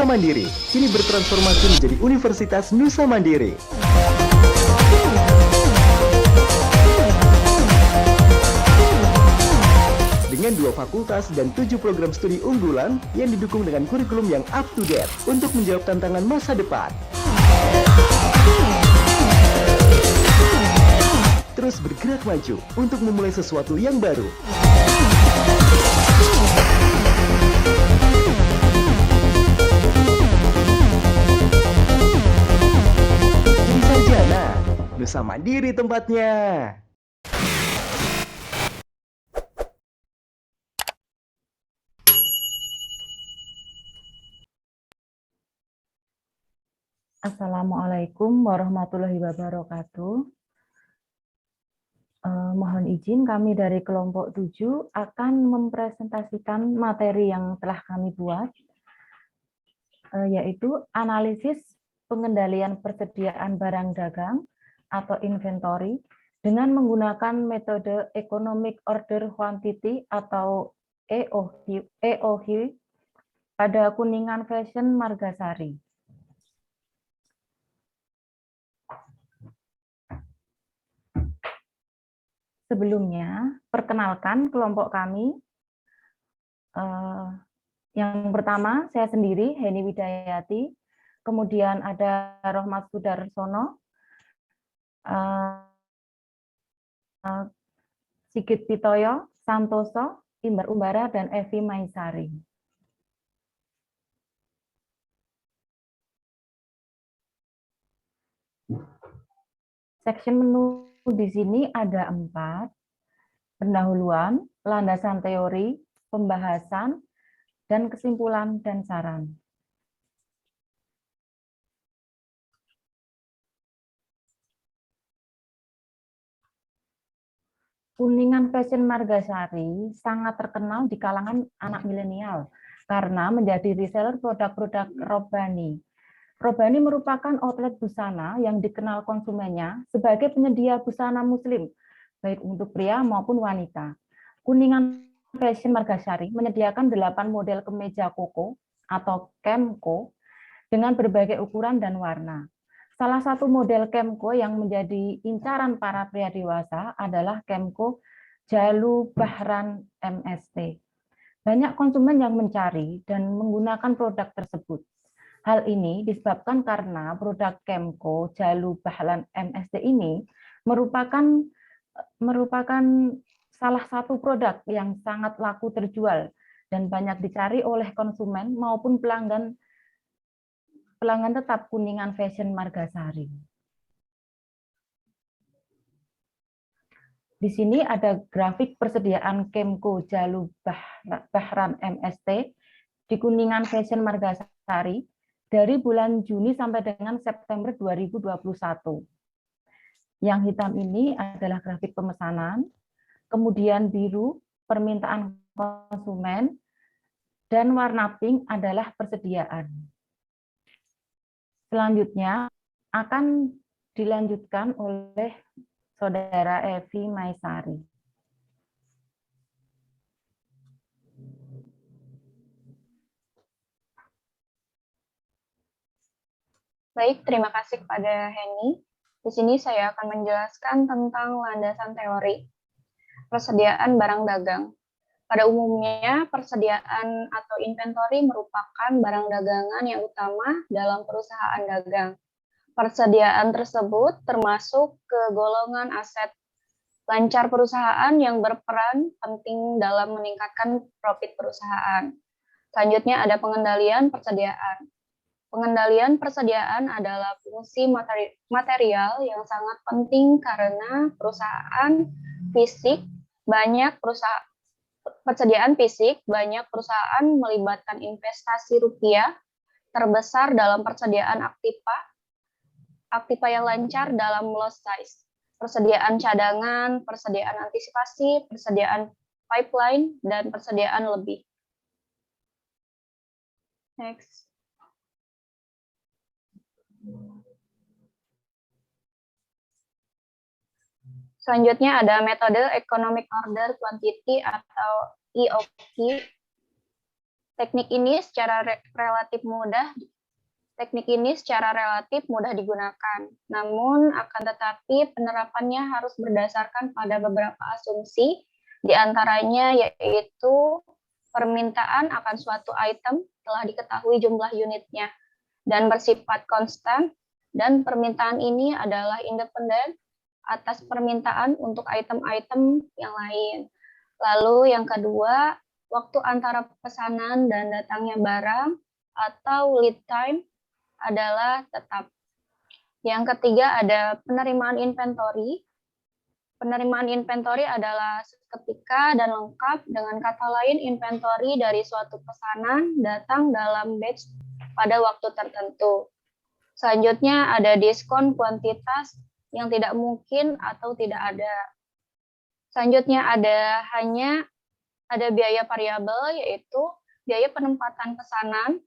Nusa Mandiri kini bertransformasi menjadi Universitas Nusa Mandiri. Dengan 2 fakultas dan 7 program studi unggulan yang didukung dengan kurikulum yang up to date untuk menjawab tantangan masa depan. Terus bergerak maju untuk memulai sesuatu yang baru. Jadi sarjana, Nusa Mandiri tempatnya. Assalamualaikum warahmatullahi wabarakatuh. Mohon izin kami dari kelompok 7 akan mempresentasikan materi yang telah kami buat, yaitu analisis pengendalian persediaan barang dagang atau inventory dengan menggunakan metode Economic Order Quantity atau EOQ pada Kuningan Fashion Margasari. Sebelumnya, perkenalkan kelompok kami. Yang pertama, saya sendiri, Heni Widayati. Kemudian ada Rohmat Sudarsono, Sigit Pitoyo, Santoso, Imbar Umbara, dan Evi Maisari. Section menu di sini ada 4, pendahuluan, landasan teori, pembahasan, dan kesimpulan dan saran. Kuningan Fashion Margasari sangat terkenal di kalangan anak milenial karena menjadi reseller produk-produk Robani. Robani merupakan outlet busana yang dikenal konsumennya sebagai penyedia busana muslim, baik untuk pria maupun wanita. Kuningan Fashion Margasari menyediakan 8 model kemeja koko atau kemko dengan berbagai ukuran dan warna. Salah satu model kemko yang menjadi incaran para pria dewasa adalah kemko Jalu Bahran MST. Banyak konsumen yang mencari dan menggunakan produk tersebut. Hal ini disebabkan karena produk kemko Jalu Bahran MST ini merupakan salah satu produk yang sangat laku terjual dan banyak dicari oleh konsumen maupun pelanggan tetap Kuningan Fashion Margasari. Di sini ada grafik persediaan kemko Jalu Bahran MST di Kuningan Fashion Margasari dari bulan Juni sampai dengan September 2021. Yang hitam ini adalah grafik pemesanan, kemudian biru permintaan konsumen, dan warna pink adalah persediaan. Selanjutnya akan dilanjutkan oleh Saudara Evi Maisari. Baik, terima kasih kepada Heni. Di sini saya akan menjelaskan tentang landasan teori persediaan barang dagang. Pada umumnya, persediaan atau inventory merupakan barang dagangan yang utama dalam perusahaan dagang. Persediaan tersebut termasuk ke golongan aset lancar perusahaan yang berperan penting dalam meningkatkan profit perusahaan. Selanjutnya ada pengendalian persediaan. Pengendalian persediaan adalah fungsi material yang sangat penting karena persediaan fisik banyak perusahaan melibatkan investasi rupiah terbesar dalam persediaan aktiva yang lancar dalam loss size, persediaan cadangan, persediaan antisipasi, persediaan pipeline, dan persediaan lebih. Next. Selanjutnya ada metode Economic Order Quantity atau EOQ. Teknik ini secara relatif mudah digunakan. Namun akan tetapi penerapannya harus berdasarkan pada beberapa asumsi, di antaranya yaitu permintaan akan suatu item telah diketahui jumlah unitnya dan bersifat konstan, dan permintaan ini adalah independen atas permintaan untuk item-item yang lain. Lalu yang kedua, waktu antara pesanan dan datangnya barang atau lead time adalah tetap. Yang ketiga ada penerimaan inventory. Penerimaan inventory adalah seketika dan lengkap, dengan kata lain inventory dari suatu pesanan datang dalam batch pada waktu tertentu. Selanjutnya ada diskon kuantitas yang tidak mungkin atau tidak ada. Selanjutnya ada biaya variabel, yaitu biaya penempatan pesanan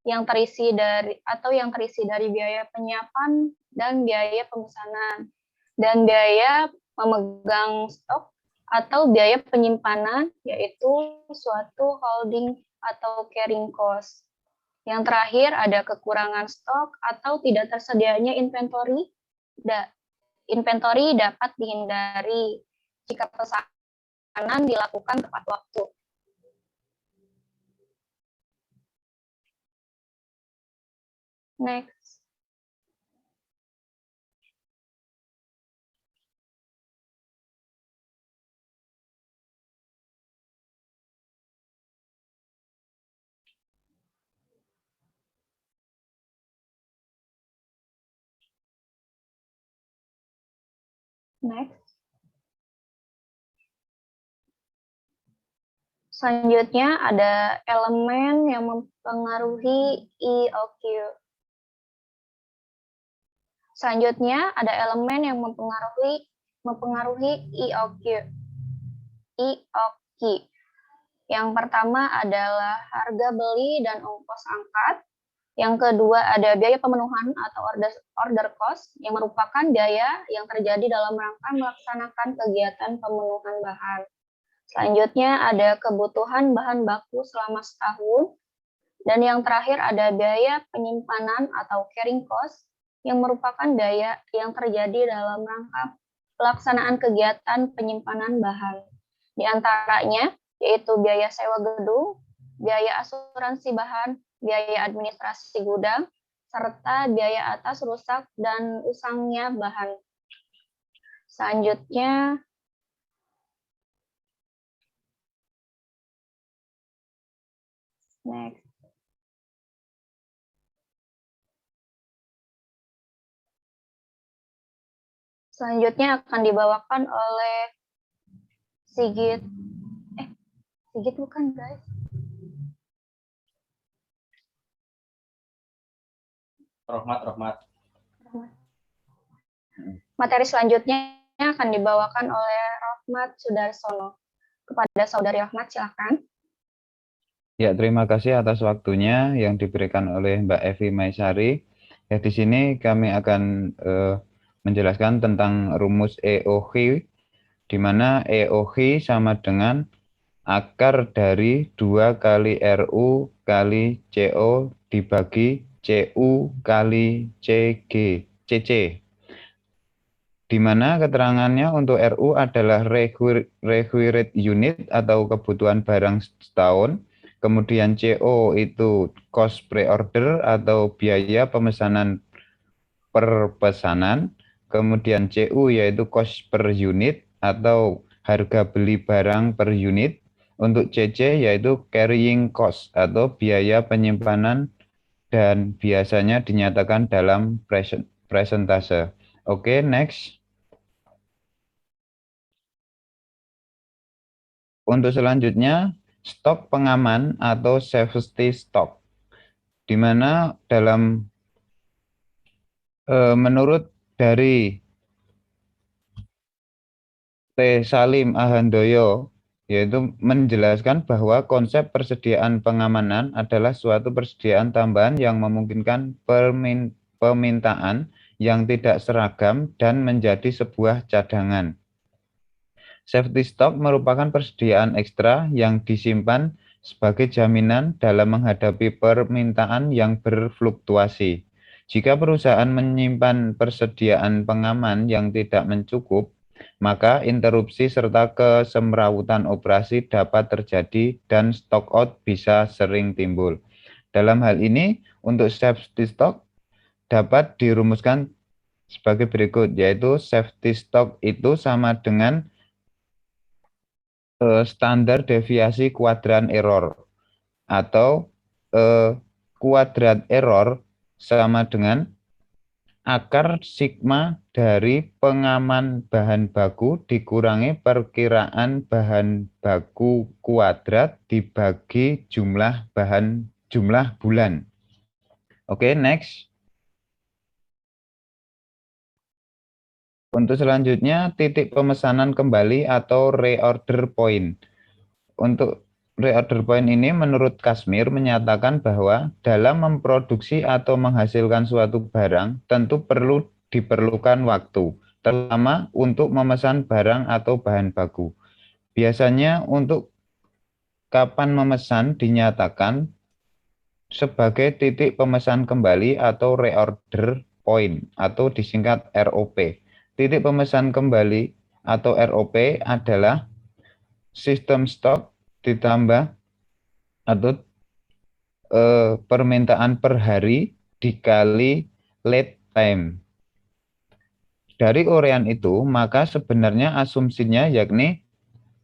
yang terisi dari biaya penyiapan dan biaya pemesanan, dan biaya memegang stok atau biaya penyimpanan, yaitu suatu holding atau carrying cost. Yang terakhir ada kekurangan stok atau tidak tersedianya inventory. Inventory dapat dihindari jika pesanan dilakukan tepat waktu. Next. Next. Selanjutnya ada elemen yang mempengaruhi EOQ. Selanjutnya ada elemen yang mempengaruhi EOQ. Yang pertama adalah harga beli dan ongkos angkat. Yang kedua ada biaya pemenuhan atau order cost, yang merupakan biaya yang terjadi dalam rangka melaksanakan kegiatan pemenuhan bahan. Selanjutnya ada kebutuhan bahan baku selama setahun. Dan yang terakhir ada biaya penyimpanan atau carrying cost, yang merupakan biaya yang terjadi dalam rangka pelaksanaan kegiatan penyimpanan bahan. Di antaranya yaitu biaya sewa gedung, biaya asuransi bahan, biaya administrasi gudang, serta biaya atas rusak dan usangnya bahan. Selanjutnya, next. Selanjutnya akan dibawakan oleh Sigit. Sigit bukan, guys. Rohmat. Materi selanjutnya akan dibawakan oleh Rohmat Sudarsono. Kepada Saudari Rohmat, silakan. Ya, terima kasih atas waktunya yang diberikan oleh Mbak Evi Maisari. Ya, di sini kami akan menjelaskan tentang rumus EOQ, di mana EOQ sama dengan akar dari 2 kali RU kali CO dibagi CU kali CC. Di mana keterangannya untuk RU adalah required unit atau kebutuhan barang setahun, kemudian CO itu cost pre-order atau biaya pemesanan per pesanan, kemudian CU yaitu cost per unit atau harga beli barang per unit, untuk CC yaitu carrying cost atau biaya penyimpanan, dan biasanya dinyatakan dalam presentase. Oke, next. Untuk selanjutnya, stok pengaman atau safety stock, di mana dalam menurut dari T. Salim Ahandoyo, yaitu menjelaskan bahwa konsep persediaan pengamanan adalah suatu persediaan tambahan yang memungkinkan permintaan yang tidak seragam dan menjadi sebuah cadangan. Safety stock merupakan persediaan ekstra yang disimpan sebagai jaminan dalam menghadapi permintaan yang berfluktuasi. Jika perusahaan menyimpan persediaan pengaman yang tidak mencukup, maka interupsi serta kesemrawutan operasi dapat terjadi dan stock out bisa sering timbul. Dalam hal ini, untuk safety stock dapat dirumuskan sebagai berikut, yaitu safety stock itu sama dengan standar deviasi kuadran error, atau kuadrat error sama dengan akar sigma dari pengaman bahan baku dikurangi perkiraan bahan baku kuadrat dibagi jumlah bulan. Oke, next. Untuk selanjutnya, titik pemesanan kembali atau reorder point. Untuk reorder point ini menurut Kashmir menyatakan bahwa dalam memproduksi atau menghasilkan suatu barang tentu diperlukan waktu, terutama untuk memesan barang atau bahan baku. Biasanya untuk kapan memesan dinyatakan sebagai titik pemesan kembali atau reorder point atau disingkat ROP. Titik pemesan kembali atau ROP adalah sistem stok ditambah atau permintaan per hari dikali lead time. Dari uraian itu, maka sebenarnya asumsinya yakni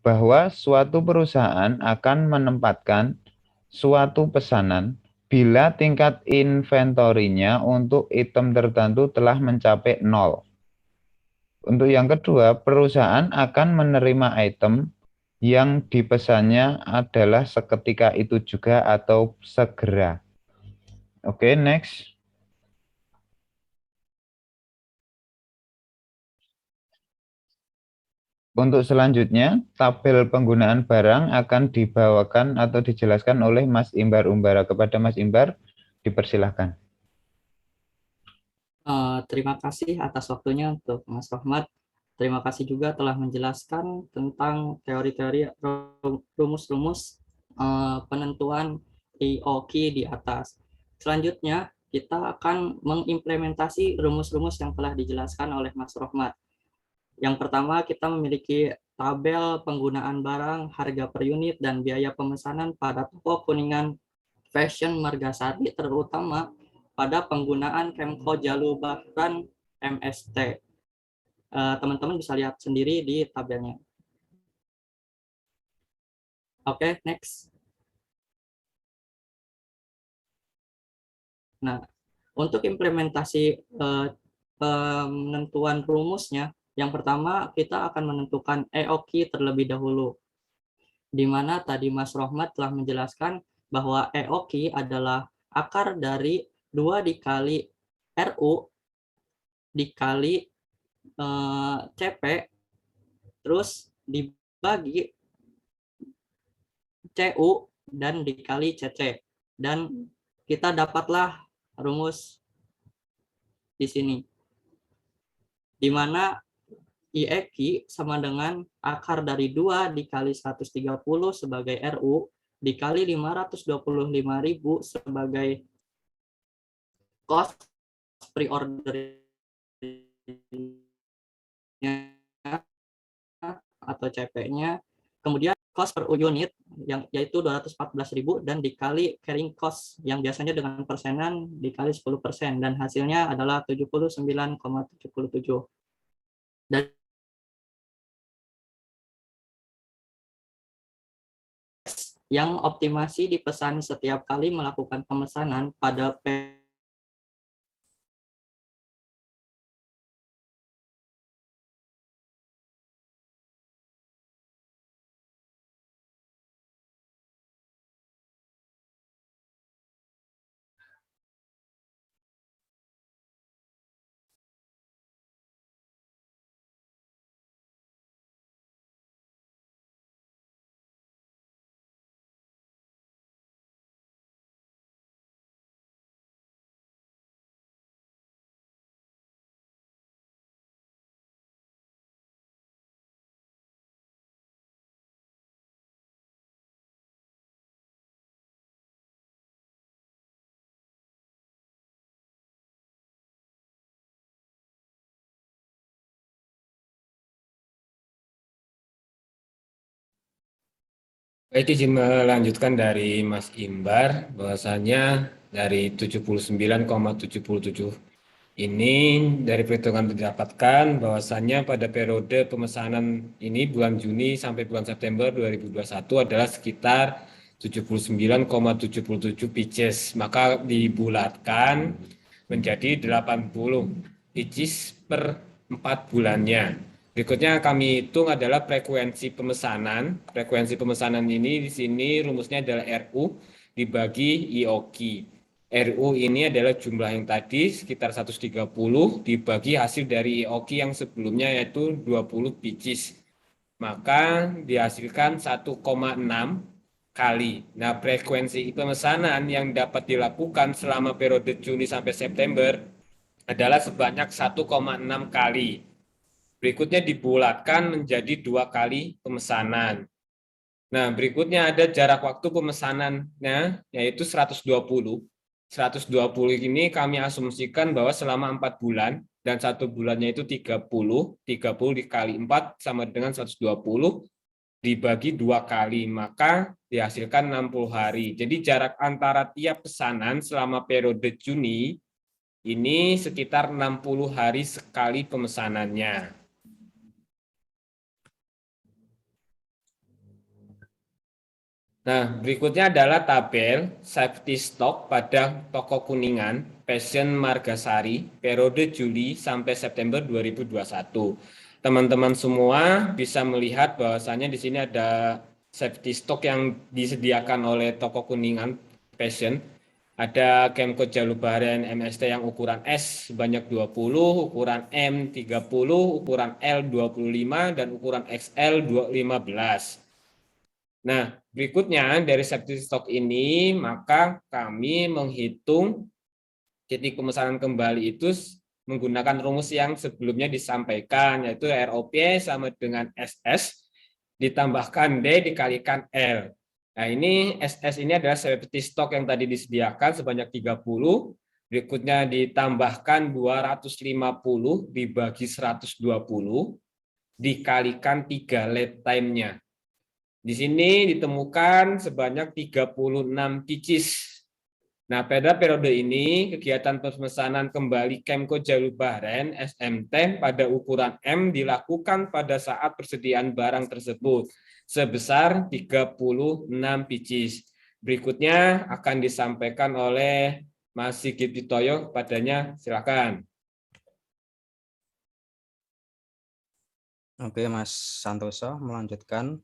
bahwa suatu perusahaan akan menempatkan suatu pesanan bila tingkat inventorinya untuk item tertentu telah mencapai 0. Untuk yang kedua, perusahaan akan menerima item yang dipesannya adalah seketika itu juga atau segera. Oke, next. Untuk selanjutnya, tabel penggunaan barang akan dibawakan atau dijelaskan oleh Mas Imbar Umbara. Kepada Mas Imbar, dipersilahkan. Terima kasih atas waktunya untuk Mas Rahmat. Terima kasih juga telah menjelaskan tentang teori-teori rumus-rumus penentuan EOQ di atas. Selanjutnya, kita akan mengimplementasi rumus-rumus yang telah dijelaskan oleh Mas Rahmat. Yang pertama, kita memiliki tabel penggunaan barang, harga per unit, dan biaya pemesanan pada toko Kuningan Fashion Margasari, terutama pada penggunaan Kemko Jalubahran MST. Teman-teman bisa lihat sendiri di tabelnya. Oke, next. Nah, untuk implementasi penentuan rumusnya, yang pertama kita akan menentukan EOQ terlebih dahulu, di mana tadi Mas Rohmat telah menjelaskan bahwa EOQ adalah akar dari 2 dikali RU dikali CP, terus dibagi CU dan dikali CC. Dan kita dapatlah rumus di sini, di mana IEQ sama dengan akar dari 2 dikali 130 sebagai RU dikali 525.000 sebagai cost pre-order atau CP-nya, kemudian cost per unit yang yaitu 214.000 dan dikali carrying cost yang biasanya dengan persenan dikali 10% dan hasilnya adalah 79,77. Dan yang optimasi dipesan setiap kali melakukan pemesanan pada Baik, izin melanjutkan dari Mas Imbar, bahwasanya dari 79,77 ini dari perhitungan didapatkan bahwasanya pada periode pemesanan ini bulan Juni sampai bulan September 2021 adalah sekitar 79,77 pieces. Maka dibulatkan menjadi 80 pieces per 4 bulannya. Berikutnya kami hitung adalah frekuensi pemesanan. Frekuensi pemesanan ini di sini rumusnya adalah RU dibagi IOQ. RU ini adalah jumlah yang tadi sekitar 130 dibagi hasil dari IOQ yang sebelumnya yaitu 20 pieces. Maka dihasilkan 1,6 kali. Nah, frekuensi pemesanan yang dapat dilakukan selama periode Juni sampai September adalah sebanyak 1,6 kali. Berikutnya dibulatkan menjadi 2 kali pemesanan. Nah, berikutnya ada jarak waktu pemesanannya, yaitu 120. 120 ini kami asumsikan bahwa selama 4 bulan, dan 1 bulannya itu 30. 30 dikali 4 sama dengan 120, dibagi 2 kali, maka dihasilkan 60 hari. Jadi jarak antara tiap pesanan selama periode Juni, ini sekitar 60 hari sekali pemesanannya. Nah, berikutnya adalah tabel safety stock pada toko Kuningan, Passion Margasari, periode Juli sampai September 2021. Teman-teman semua bisa melihat bahwasannya di sini ada safety stock yang disediakan oleh toko Kuningan Passion. Ada Kemco Jalubaren MST yang ukuran S sebanyak 20, ukuran M 30, ukuran L 25, dan ukuran XL 15. Nah, berikutnya dari safety stock ini, maka kami menghitung titik pemesanan kembali itu menggunakan rumus yang sebelumnya disampaikan, yaitu ROP sama dengan SS ditambahkan D dikalikan L. Nah, ini SS ini adalah safety stock yang tadi disediakan sebanyak 30, berikutnya ditambahkan 250 dibagi 120, dikalikan 3 lead time-nya. Di sini ditemukan sebanyak 36 pieces. Nah, pada periode ini, kegiatan pemesanan kembali Kemco Jalubaren SMT pada ukuran M dilakukan pada saat persediaan barang tersebut sebesar 36 pieces. Berikutnya akan disampaikan oleh Mas Sigit Witoyo kepadanya, silakan. Oke, Mas Santoso melanjutkan.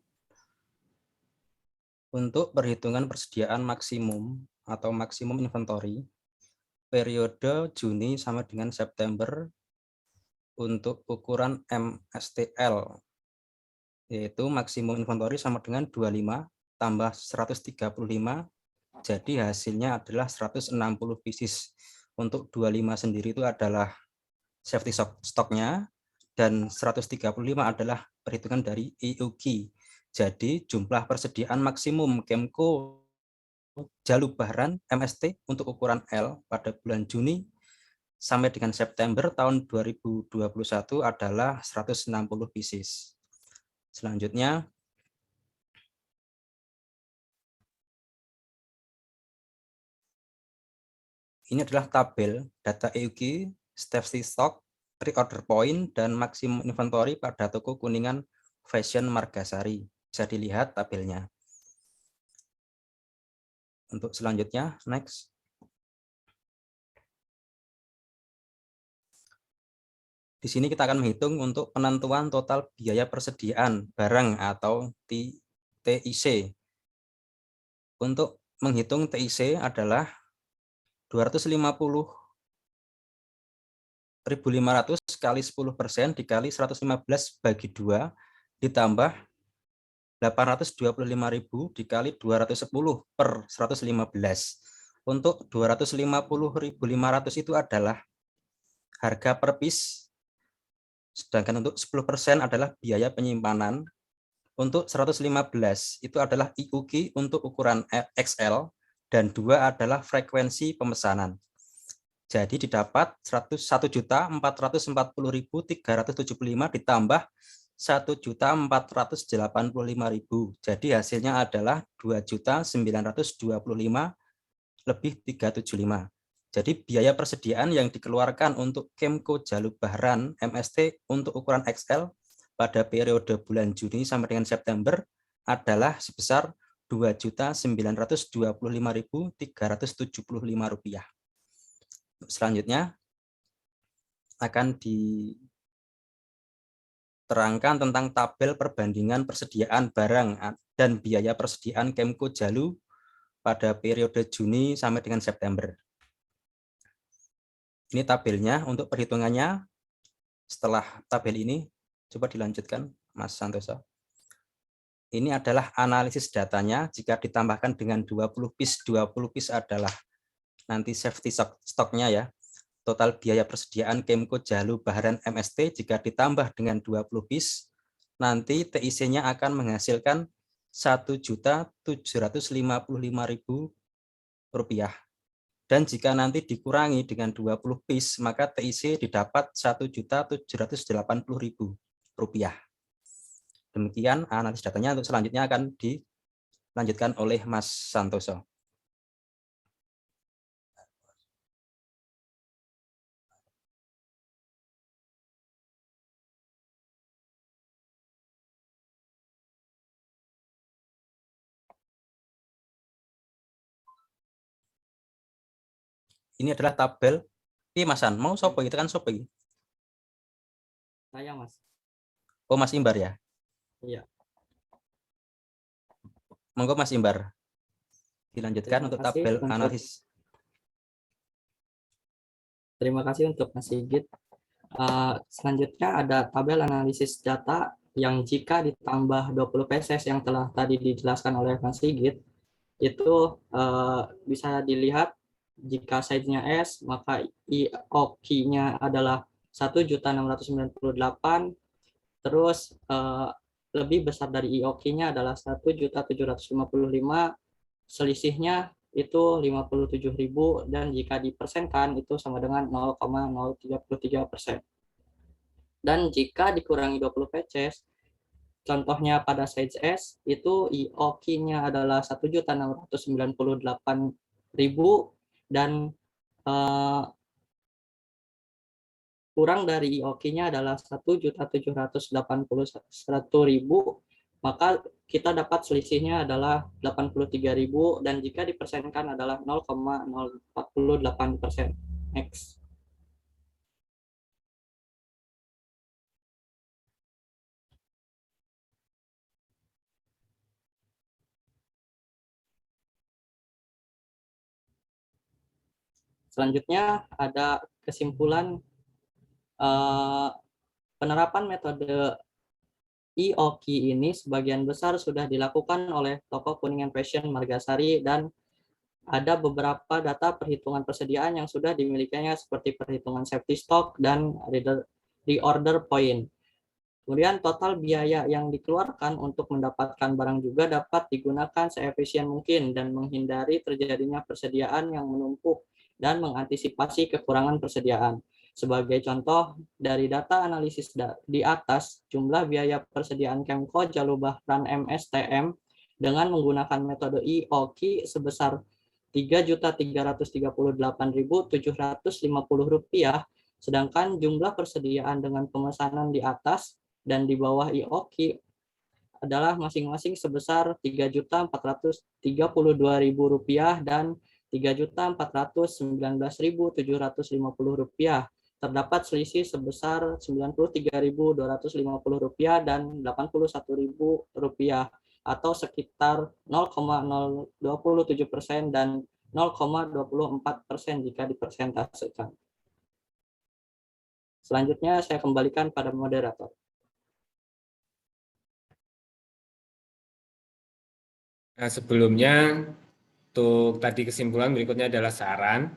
Untuk perhitungan persediaan maksimum atau maksimum inventory periode Juni sama dengan September untuk ukuran MSTL, yaitu maksimum inventory sama dengan 25 tambah 135, jadi hasilnya adalah 160 pieces. Untuk 25 sendiri itu adalah safety stoknya, dan 135 adalah perhitungan dari IOQ. Jadi jumlah persediaan maksimum Kemco Jalubaren MST untuk ukuran L pada bulan Juni sampai dengan September tahun 2021 adalah 160 pieces. Selanjutnya, ini adalah tabel data EUQ, safety stock, pre-order point, dan maksimum inventory pada toko Kuningan Fashion Margasari. Bisa dilihat tabelnya. Untuk selanjutnya, next. Di sini kita akan menghitung untuk penentuan total biaya persediaan barang atau TIC. Untuk menghitung TIC adalah 250.500 kali 10% dikali 115 bagi 2 ditambah 825.000 dikali 210 per 115. Untuk 250.500 itu adalah harga per piece, sedangkan untuk 10% adalah biaya penyimpanan. Untuk 115 itu adalah IOQ untuk ukuran XL, dan 2 adalah frekuensi pemesanan. Jadi didapat 101.440.375 ditambah 1.485.000. Jadi hasilnya adalah 2.925 lebih 375. Jadi biaya persediaan yang dikeluarkan untuk Kemko Jalur Bahran MST untuk ukuran XL pada periode bulan Juni sampai dengan September adalah sebesar Rp2.925.375. Selanjutnya akan diterangkan tentang tabel perbandingan persediaan barang dan biaya persediaan Kemko Jalu pada periode Juni sampai dengan September. Ini tabelnya untuk perhitungannya. Setelah tabel ini, coba dilanjutkan, Mas Santoso. Ini adalah analisis datanya. Jika ditambahkan dengan 20 piece adalah nanti safety stoknya ya. Total biaya persediaan Kemko Jalu Bahran MST jika ditambah dengan 20 piece, nanti TIC-nya akan menghasilkan Rp1.755.000. Dan jika nanti dikurangi dengan 20 piece, maka TIC didapat Rp1.780.000. Demikian analisis datanya. Untuk selanjutnya akan dilanjutkan oleh Mas Santoso. Ini adalah tabel. Ini Mas San, mau sopo itu kan sopo ini? Saya, Mas. Oh, Mas Imbar ya? Iya. Monggo Mas Imbar. Dilanjutkan untuk tabel analisis. Terima kasih untuk Mas Sigit. Selanjutnya ada tabel analisis data yang jika ditambah 20 PSS yang telah tadi dijelaskan oleh Mas Sigit, itu bisa dilihat jika size-nya S, maka IOQ-nya adalah 1.698, terus lebih besar dari IOQ-nya adalah 1.755, selisihnya itu 57.000, dan jika dipersenkan itu sama dengan 0,033%. Dan jika dikurangi 20 PCS, contohnya pada size S, itu IOQ-nya adalah 1.698.000, dan kurang dari IOQ-nya adalah 1.781.000, maka kita dapat selisihnya adalah 83.000, dan jika dipersenkan adalah 0,048%. Next. Selanjutnya ada kesimpulan penerapan metode IOQ ini sebagian besar sudah dilakukan oleh Toko Kuningan Fashion Margasari, dan ada beberapa data perhitungan persediaan yang sudah dimilikinya seperti perhitungan safety stock dan reorder point. Kemudian total biaya yang dikeluarkan untuk mendapatkan barang juga dapat digunakan seefisien mungkin dan menghindari terjadinya persediaan yang menumpuk dan mengantisipasi kekurangan persediaan. Sebagai contoh, dari data analisis di atas, jumlah biaya persediaan Kemko Jalur Bahran MSTM dengan menggunakan metode IOQ sebesar Rp3.338.750, sedangkan jumlah persediaan dengan pemesanan di atas dan di bawah IOQ adalah masing-masing sebesar Rp3.432.000 dan Rp3.419.750. Terdapat selisih sebesar Rp93.250 dan Rp81.000, atau sekitar 0,027% dan 0,24% jika dipersentasekan. Selanjutnya saya kembalikan pada moderator. Nah, sebelumnya untuk tadi kesimpulan, berikutnya adalah saran.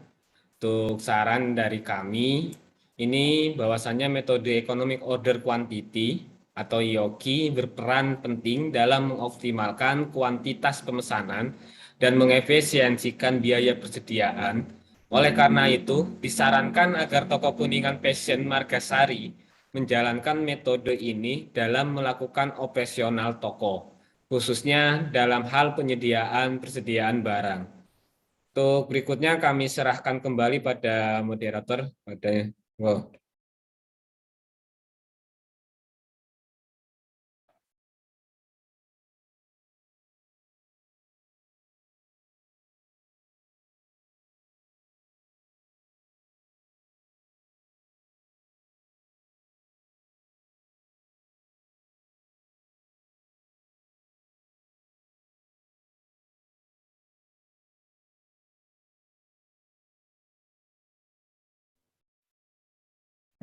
Untuk saran dari kami, ini bahwasannya metode Economic Order Quantity atau IOQ berperan penting dalam mengoptimalkan kuantitas pemesanan dan mengefisiensikan biaya persediaan. Oleh karena itu, disarankan agar Toko Kuningan Fashion Margasari menjalankan metode ini dalam melakukan operasional toko, khususnya dalam hal persediaan barang. Untuk berikutnya kami serahkan kembali pada moderator.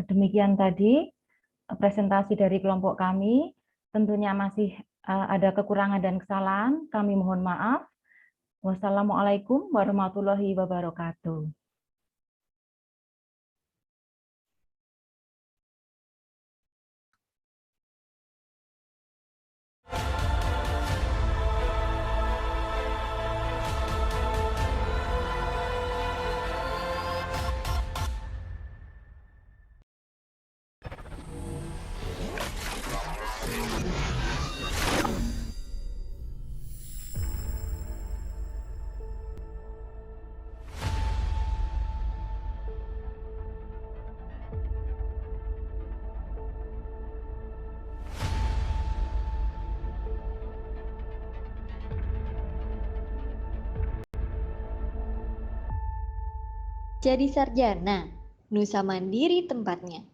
Demikian tadi presentasi dari kelompok kami. Tentunya masih ada kekurangan dan kesalahan. Kami mohon maaf. Wassalamualaikum warahmatullahi wabarakatuh. Jadi sarjana, Nusa Mandiri tempatnya.